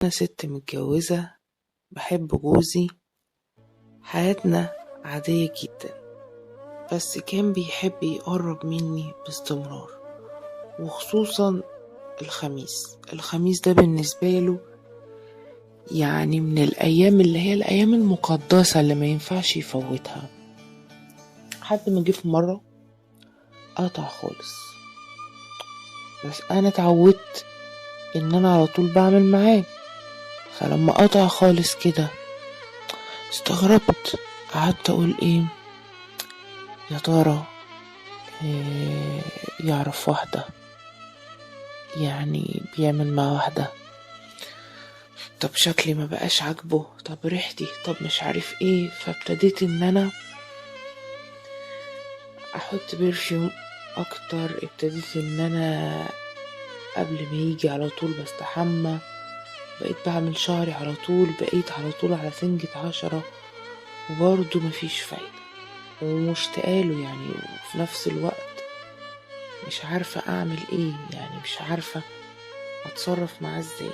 أنا ست متجوزة، بحب جوزي، حياتنا عادية جدا. بس كان بيحب يقرب مني باستمرار، وخصوصا الخميس ده بالنسبة له يعني من الأيام اللي هي الأيام المقدسة اللي ما ينفعش يفوتها. حد ما جه في مرة قطع خالص، بس أنا اتعودت إن أنا على طول بعمل معاه، فلما قطع خالص كده استغربت. قعدت أقول إيه يا ترى، يعرف واحدة، يعني بيعمل مع واحدة، طب شكلي ما بقاش عاجبه، طب ريحتي، طب مش عارف ايه. فابتديت ان انا احط برفيوم اكتر، ابتديت ان انا قبل ما يجي على طول بستحمى، بقيت بعمل شعري على طول، بقيت على طول على سنجة 10، وبرضه مفيش فايدة ومشتاقاله يعني. وفي نفس الوقت مش عارفة اعمل ايه، يعني مش عارفة اتصرف معاه ازاي.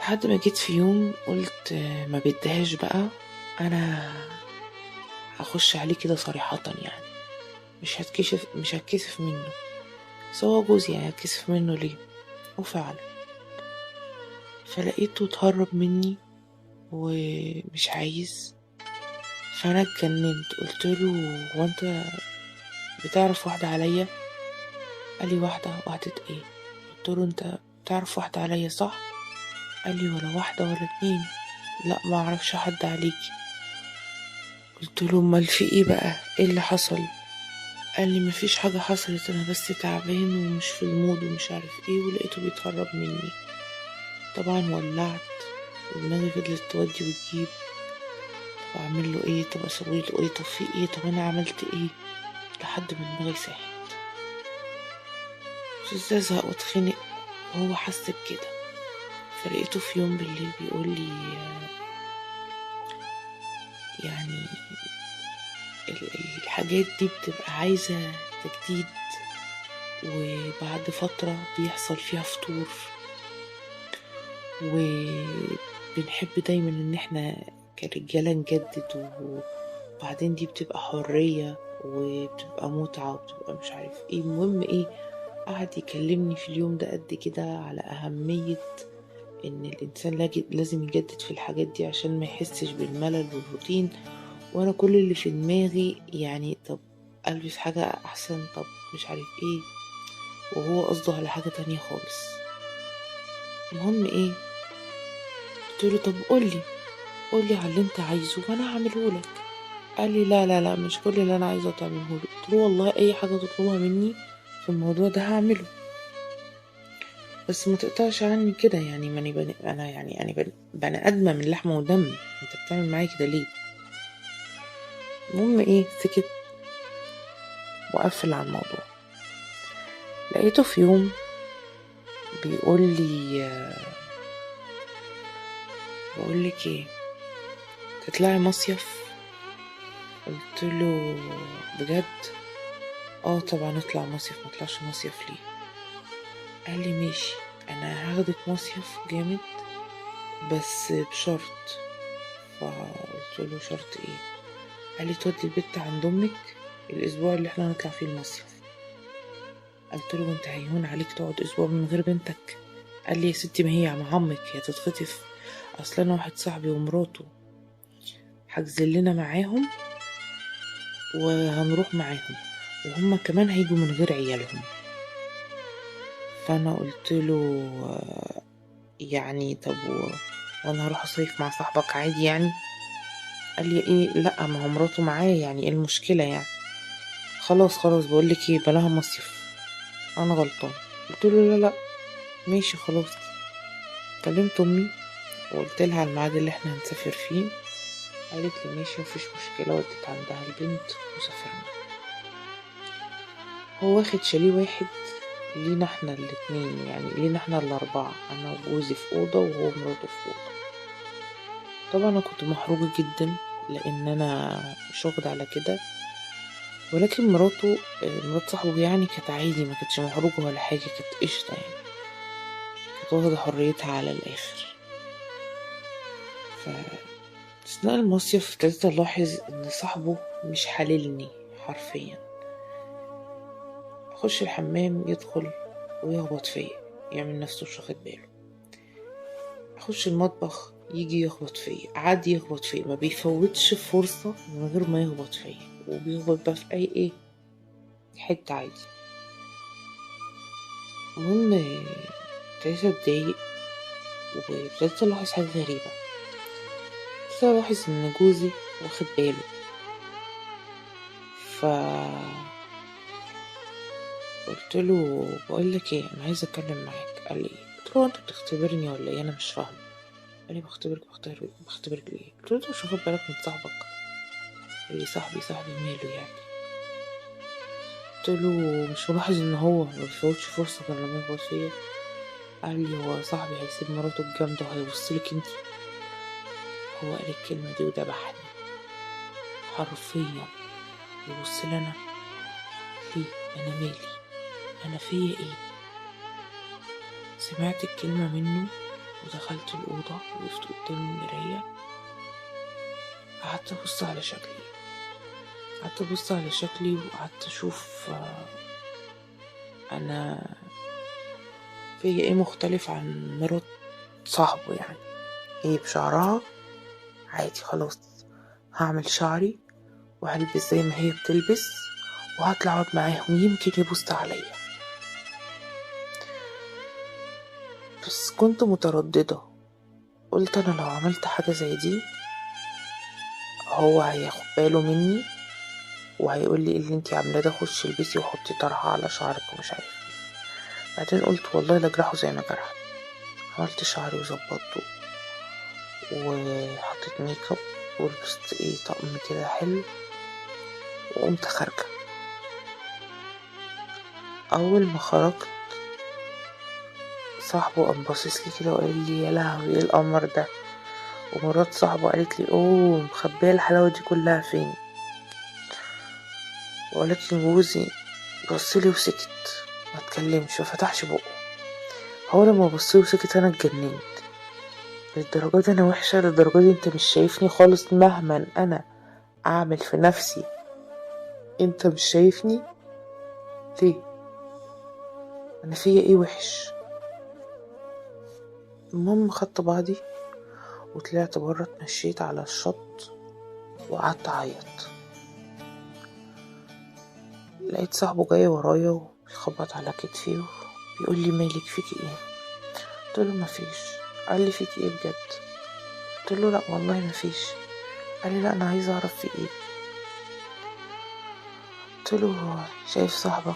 لحد ما جيت في يوم قلت ما بديهاش بقى، انا هخش عليه كده صريحة، يعني مش هتكسف منه، سواء جوزي يعني هتكسف منه ليه؟ وفعلا فلقيته اتهرب مني ومش عايز. فانا اتجننت، قلت له هو انت بتعرف واحدة عليا؟ قال لي واحدة ايه؟ قلت له انت بتعرف واحدة عليا صح؟ قال لي ولا واحدة ولا اتنين، لا ما اعرفش حد عليكي. قلت له امال في ايه بقى، ايه اللي حصل؟ قال لي مفيش حاجة حصلت، انا بس تعبان ومش في المود ومش عارف ايه، ولقيته بيتهرب مني. طبعا ولعت ودماغي فضلت تودي وتجيب، طب اعمل له ايه، طب اسوي له ايه، طب في ايه، طب انا عملت ايه؟ لحد ما دماغي ساحت، مش ازاي ازهق واتخنق. وهو حس بكده. فلقيته في يوم بالليل بيقول لي يعني الحاجات دي بتبقى عايزة تجديد، وبعد فترة بيحصل فيها فتور، وبنحب دايما ان احنا كرجالة نجدد، وبعدين دي بتبقى حرية وبتبقى متعة وبتبقى مش عارف ايه. المهم ايه، قعد يكلمني في اليوم ده قد كده على أهمية ان الانسان لازم يجدد في الحاجات دي عشان ما يحسش بالملل والروتين. وانا كل اللي في دماغي يعني طب البس حاجة احسن، طب مش عارف ايه، وهو قصده على حاجة تانية خالص. المهم ايه، قلت له طب قولي على اللي انت عايزه وانا هعمله لك. قال لي لا لا لا، مش كل اللي انا عايزه تعمله لي. قلت له والله اي حاجه تطلبها مني في الموضوع ده هعمله، بس ما تقطعش عني كده، يعني ماني انا يعني بني ادمه من لحمه ودم، انت بتعمل معايا كده ليه؟ المهم ايه، سكت وقفل على الموضوع. لقيته في يوم بيقول لي بقول لك ايه، تطلعي مصيف؟ قلت له بجد؟ اه طبعا اطلع مصيف، ما اطلعش مصيف ليه؟ قال لي ماشي، انا هاخدك مصيف جامد بس بشرط. فقلت له شرط ايه؟ قال لي تودي البت عند امك الاسبوع اللي احنا هنطلع فيه المصيف. قلت له انت هيهون عليك تقعد اسبوع من غير بنتك؟ قال لي يا ستي ما هي مع عمك، هي تتخطف. اصل انا واحد صاحبي ومراته حجزين لنا معاهم وهنروح معاهم، وهم كمان هيجوا من غير عيالهم. فانا قلت له يعني طب وانا هروح اصيف مع صاحبك عادي يعني؟ قال لي ايه، لا ما هو مراته معايا، يعني ايه المشكله يعني؟ خلاص بقول لك ايه، بلاها مصيف، انا غلطان. قلت له لا لا ماشي خلاص. كلمت امي وقلت لها على الميعاد اللي احنا هنسافر فيه، قالت لي ماشي مفيش مشكله، وديت عندها البنت وسافرنا. هو واخد شاليه واحد لينا احنا الاتنين، يعني لينا احنا الاربعه، انا وجوزي في اوضه وهو مراته في اوضه. طبعا انا كنت محروجه جدا لان انا مش واخده على كده، ولكن مراته مرات صاحبه يعني كانت عادي، ما كانتش محروجه ولا حاجه، كانت قشطه يعني، كانت واخدة حريتها على الآخر. أثناء المصيف ابتديت ألاحظ إن صاحبه مش حللني حرفيا. أخش الحمام يدخل ويخبط فيا، يعمل نفسه مش واخد باله. أخش المطبخ يجي يخبط فيا، عادي يخبط فيا، ما بيفوتش فرصة من غير ما يخبط فيا، وبيخبط بقى في أي حتة عادي. المهم ابتديت أتضايق وابتديت ألاحظ حاجة غريبة. ابتديت ألاحظ إن جوزي واخد باله. قلت له بقول لك ايه، انا عايزه اتكلم معاك. قال لي ايه؟ قلت له انت بتختبرني ولا ايه؟ انا مش فاهم. قال لي بختبرك ليه؟ قلت له انت مش واخد بالك من صاحبك؟ قال لي صاحبي ماله يعني؟ قلت له مش ملاحظ ان هو ما بيفوتش فرصه غير لما يخبط فيا؟ قال لي هو صاحبي هيسيب مراته الجامده وهيبصلك انتي؟ هو قال الكلمه دي وذبحني حرفيا. يبص لي انا ليه؟ انا مالي؟ انا فيا ايه؟ سمعت الكلمه منه ودخلت الأوضة وقفت قدام المراية. قعدت أبص على شكلي وقعدت أشوف أنا فيا إيه مختلف عن مرات صاحبه. يعني إيه؟ بشعرها عادي خلاص، هعمل شعري وهلبس زي ما هي بتلبس وهطلع أقعد معاهم يمكن يبص عليا. بس كنت مترددة، قلت أنا لو عملت حاجة زي دي هو هياخد باله مني وهيقول لي اللي انتي عاملاه ده، خشي البسي وحطي طرحه على شعرك ومش عارف ايه. بعدين قلت والله لا اجرحه زي ما جرح. عملت شعري وظبطته وحطيت ميك اب ولبست طقم كده حلو وقمت خارجه. اول ما خرجت صاحبه قام باصصلي كده وقال لي يا لهوي ايه القمر ده؟ ومرات صاحبه قالت لي اوه مخبيه الحلاوه دي كلها فين؟ ولكن جوزي بصلي وسكت، ما اتكلمش، ما فتحش بقه. هو لما بصلي وسكت انا اتجننت. للدرجة دي انا وحشة؟ للدرجة دي انت مش شايفني خالص مهما انا اعمل في نفسي؟ انت مش شايفني ليه؟ انا فيا ايه وحش؟ المهم خدت بعضي وطلعت برا، اتمشيت على الشط وقعدت اعيط. لقيت صاحبه جاي ورايا وبيخبط على كتفي وبيقول لي مالك فيكي ايه؟ قلت له مفيش. قال لي فيكي ايه بجد؟ قلت له لا والله مفيش. قال لي لا انا عايزه اعرف في ايه. قلت له شايف صاحبك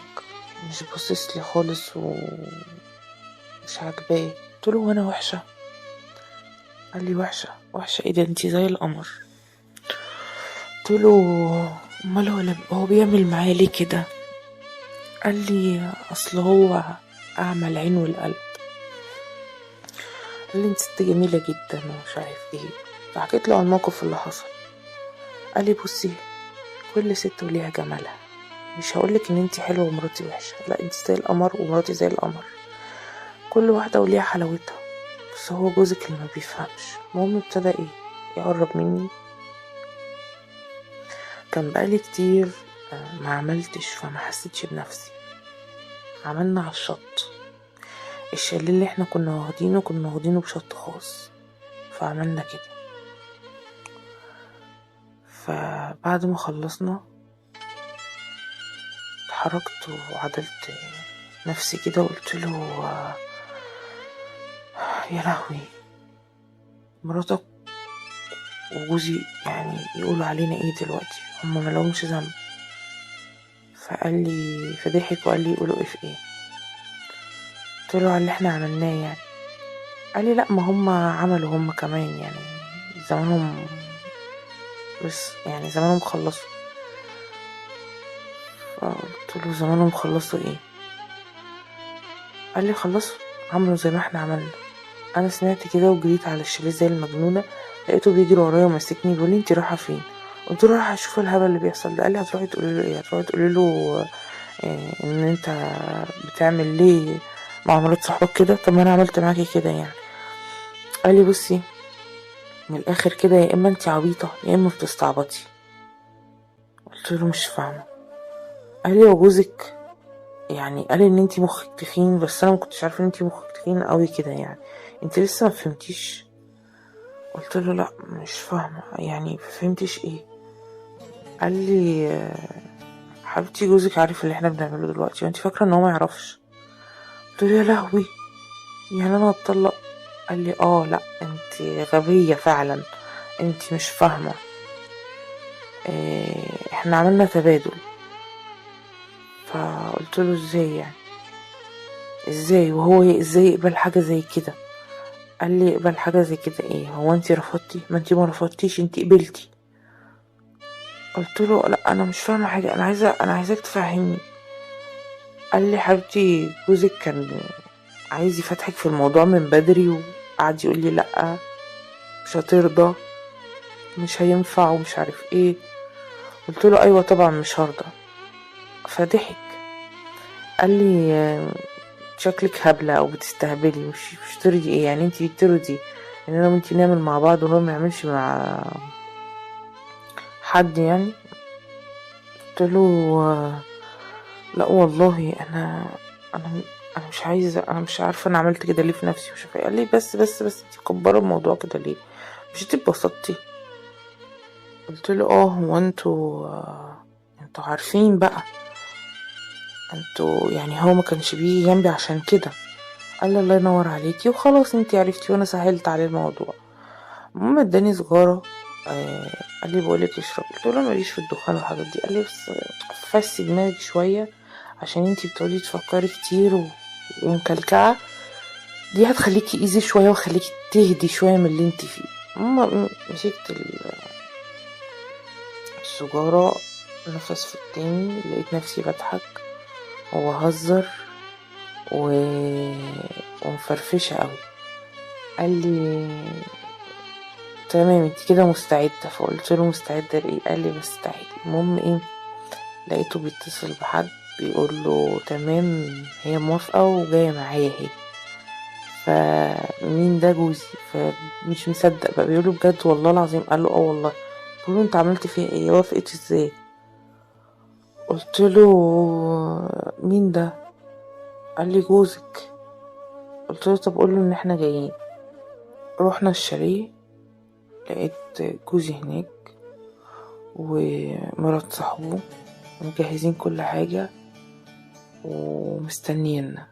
مش باصص لي خالص ومش عاجباه. قلت له وانا وحشه؟ قال لي وحشه ايه ده؟ انتي زي القمر. قلت له امال هو بيعمل معايا ليه كده؟ قال لي اصل هو اعمى العين والقلب. قال لي انت ست جميله جدا ومش عارف ايه. فحكيت له عن الموقف اللي حصل. قال لي بصي كل ست وليها جمالها، مش هقولك ان انتي حلوه ومراتي وحشه، لا انتي زي القمر ومراتي زي القمر، كل واحده وليها حلاوتها، بس هو جوزك اللي ما بيفهمش. المهم ابتدى يقرب مني. كان بقالي كتير ما عملتش، فما حسيتش بنفسي. عملنا على الشط، الشاليه اللي احنا كنا واخدينه بشط خاص، فعملنا كده. فبعد ما خلصنا اتحركت وعدلت نفسي كده وقلت له يا لهوي مراتك وجوزي يعني يقولوا علينا ايه دلوقتي؟ هما ملهمش ذنب. فضحك وقال لي يقولوا ايه في ايه؟ قلت له على اللي احنا عملناه يعني. قال لي لا ما هما عملوا هما كمان يعني زمانهم، بس يعني زمانهم خلصوا. فقلت له زمانهم خلصوا ايه؟ قال لي خلصوا عملوا زي ما احنا عملنا. انا سمعت كده وجريت على الشاليه زي المجنونه، لقيته بيجري ورايا وماسكني بيقول لي انت رايحه فين؟ قلت له رايحه اشوف الهبل اللي بيحصل ده. قال لي هتروحي تقولي له ايه؟ هتروحي تقولي له ان انت بتعمل ليه مع مرات صاحبك كده؟ طب ما انا عملت معاكي كده يعني. قال لي بصي، من الاخر كده يا اما انت عبيطه يا اما بتستعبطي. قلت له مش فاهمه. قال لي وجوزك يعني قال ان انت مخك تخين، بس انا ما كنتش عارفه ان انت مخك تخين قوي كده يعني، انت لسه ما فهمتيش. قلت له لا مش فاهمه يعني، فهمتيش ايه؟ قال لي حبيبتي جوزك عارف اللي احنا بنعمله دلوقتي وانت فاكره ان هو ما يعرفش. قلت له يا لهوي، يعني انا اتطلق؟ قال لي لا انت غبيه فعلا، انت مش فاهمه. احنا عملنا تبادل. فقلت له ازاي يعني؟ ازاي وهو ازاي يقبل حاجه زي كده؟ قال لي يقبل حاجه زي كده ايه؟ هو انت رفضتي؟ ما انت ما رفضتيش، انت قبلتي. قلت له لا انا مش فاهمه حاجه، انا عايزاك تفهمني. قال لي حبيبتي جوزك كان عايز يفتحك في الموضوع من بدري، وقعد يقول لي لا مش هترضى، مش هينفع ومش عارف ايه. قلت له ايوه طبعا مش هرضى. فضحك. قال لي شكلك هبلة او بتستهبلي، مش ترضي ايه يعني؟ انتي ترضي ان انا وانتي نعمل مع بعض وهو ما يعملش مع حد يعني؟ قلت له لا والله انا انا مش عايزه، انا مش عارفه انا عملت كده ليه في نفسي، مش عارفه. قال لي بس انتي مكبره الموضوع كده ليه؟ مش انتي اتبسطتي؟ قلت له هو انتوا عارفين بقى، انتوا يعني هو ما كانش بيجي جنبي عشان كده. قال لي الله ينور عليكي، وخلاص انتي عرفتي وانا سهلت عليه الموضوع. المهم اداني سجارة. قال لي بقولك اشرب. قلت له ماليش في الدخان والحاجات دي. قال لي بس فسي دماغك شوية، عشان انتي بتقعدي تفكري كتير ومكلكعة، دي هتخليكي ايزي شوية وخليكي تهدي شوية من اللي انتي فيه. مسكت السجارة، نفس في التاني لقيت نفسي بضحك وبهزر ومفرفشة قوي. قال لي تمام انت كده مستعدة؟ فقلت له مستعدة لايه؟ قال لي بس تعالي. المهم ايه، لقيته بيتصل بحد بيقول له تمام هي موافقة وجاية معايا اهي. فمين ده؟ جوزي. فمش مصدق بقى، بيقوله بجد والله العظيم؟ قال له والله. بقول له انت عملت فيها ايه؟ وافقت ازاي؟ قلت له مين ده؟ قال لي جوزك. قلت له طب قول له ان احنا جايين. رحنا الشاليه، لقيت جوزي هناك ومرات صاحبه مجهزين كل حاجة ومستنينا.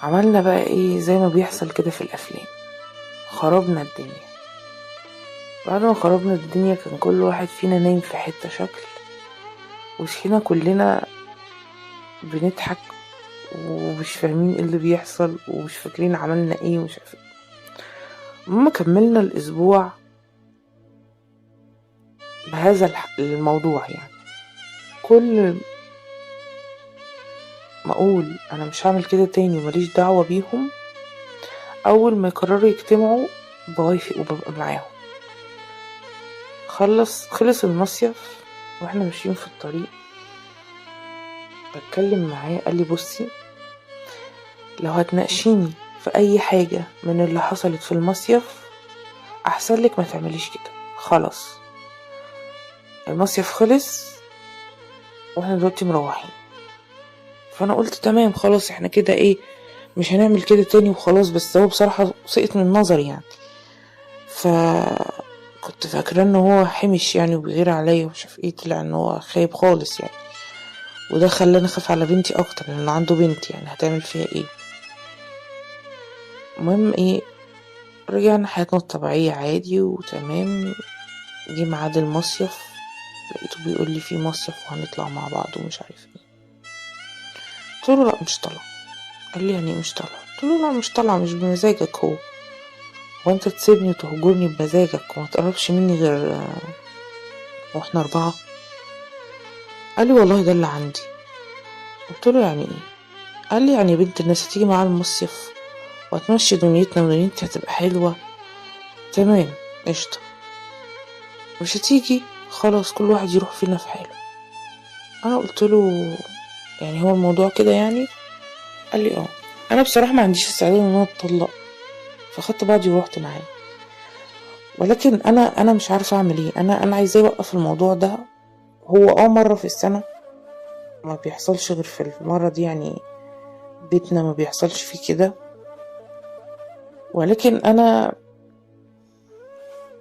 عملنا بقى ايه زي ما بيحصل كده في الافلام، خربنا الدنيا. بعد ما خربنا الدنيا كان كل واحد فينا نايم في حتة شكل، وصحينا كلنا بنضحك ومش فاهمين ايه اللي بيحصل ومش فاكرين عملنا ايه ومش عارفين. المهم كملنا الاسبوع بهذا الموضوع يعني. كل ما اقول انا مش هعمل كده تاني ومليش دعوة بيهم، اول ما يقرروا يجتمعوا بوافق وببقى معاهم. خلص المصيف واحنا ماشيين في الطريق بتكلم معاه. قال لي بصي، لو هتناقشيني في اي حاجة من اللي حصلت في المصيف احسن لك ما تعمليش كده، خلاص المصيف خلص واحنا دلوقتي مروحين. فانا قلت تمام خلاص احنا كده ايه، مش هنعمل كده تاني وخلاص. بس هو بصراحة سقط من نظري يعني، فكنت فاكرة ان هو حمش يعني وبيغير عليا ومش عارف ايه. طلع ان هو خايب خالص يعني، وده خلاني اخاف على بنتي اكتر لان عنده بنت يعني هتعمل فيها ايه. المهم ايه، رجعنا حياتنا الطبيعية عادي وتمام. جه ميعاد المصيف لقيته بيقول لي في مصيف وهنطلع مع بعض ومش عارف ايه. قلت له لا مش طالعه. قال لي يعني مش طالعه؟ قلت له لا مش طالعه، مش بمزاجك. هو وانت تسيبني وتهجرني بمزاجك وما تقربش مني غير واحنا 4؟ قال لي والله ده اللي عندي. قلت له يعني ايه؟ قال لي يعني بنت الناس هتيجي معانا المصيف وهتمشي دنيتنا ودنيتي هتبقى حلوة. تمام قشطة. مش هتيجي خلاص كل واحد يروح فينا في حاله. انا قلت له يعني هو الموضوع كده يعني؟ قال لي اه. انا بصراحه ما عنديش استعداد ان انا اتطلق، فخدت بعضي ورحت معاه. ولكن انا مش عارفه اعمل ايه. انا عايزاه يوقف الموضوع ده. هو مره في السنه، ما بيحصلش غير في المره دي يعني. بيتنا ما بيحصلش فيه كده. ولكن انا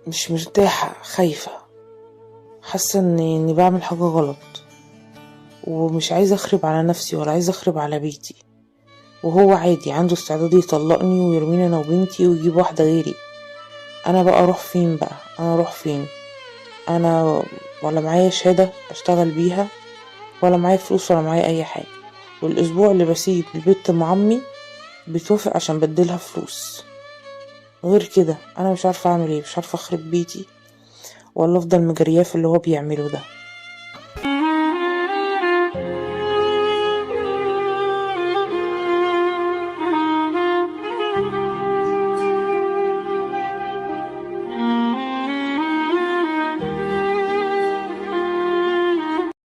مش مرتاحه، خايفه، حاسه اني بعمل حاجه غلط، ومش عايزه اخرب على نفسي ولا عايزه اخرب على بيتي. وهو عادي عنده استعداد يطلقني ويرميني انا وبنتي ويجيب واحده غيري. انا بقى اروح فين بقى؟ انا اروح فين؟ انا ولا معايا شهاده اشتغل بيها، ولا معايا فلوس، ولا معايا اي حاجه. والاسبوع اللي بسيب البيت ام عمي بتوافق عشان بديلها فلوس. غير كده انا مش عارفه اعمل ايه. مش عارفه اخرب بيتي ولا افضل مجرياه في اللي هو بيعمله ده.